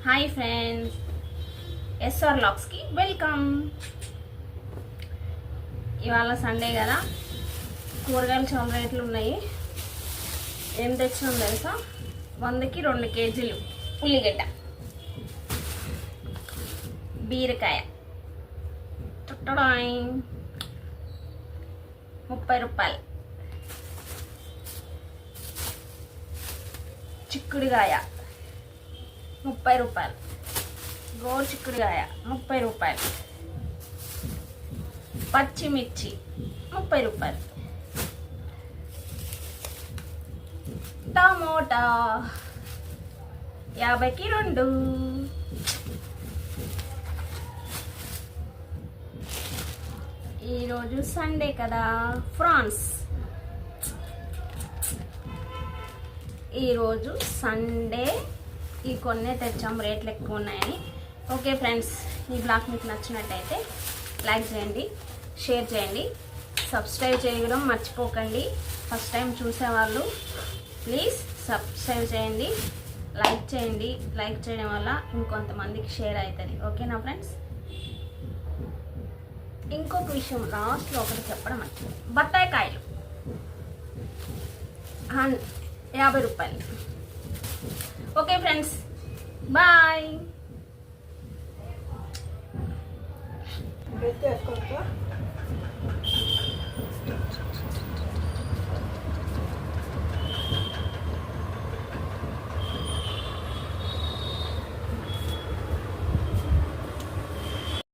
Hi friends, SR లాక్స్కి welcome. ఇవాళ Sunday కదా, కూరగాయలు చాలా రేట్లు ఉన్నాయి. ఏం తెచ్చినాం తెలుసా? 100కి 2 కేజీలు ఉల్లిగడ్డ, బీరకాయ 30 రూపాయలు, చిక్కుడుగాయ 30 రూపాయలు, గోరు చిక్కుడుగాయ 30 రూపాయలు, పచ్చిమిర్చి 30 రూపాయలు, టమోటా 50కి 2. ఈరోజు సండే కదా, ఫ్రాన్స్. ఈరోజు సండే ఈ కొన్నే తెచ్చాం, రేట్లు ఎక్కువ ఉన్నాయని. ఓకే ఫ్రెండ్స్, ఈ బ్లాగ్ మీకు నచ్చినట్టయితే లైక్ చేయండి, షేర్ చేయండి, సబ్స్క్రైబ్ చేయడం మర్చిపోకండి. ఫస్ట్ టైం చూసేవాళ్ళు ప్లీజ్ సబ్స్క్రైబ్ చేయండి, లైక్ చేయండి. లైక్ చేయడం వల్ల ఇంకొంతమందికి షేర్ అవుతుంది. ఓకేనా ఫ్రెండ్స్? ఇంకొక విషయం లాస్ట్లో ఒకటి చెప్పడం మర్చిపోయింది. బత్తాయికాయలు 50 రూపాయలు. Okay friends, bye.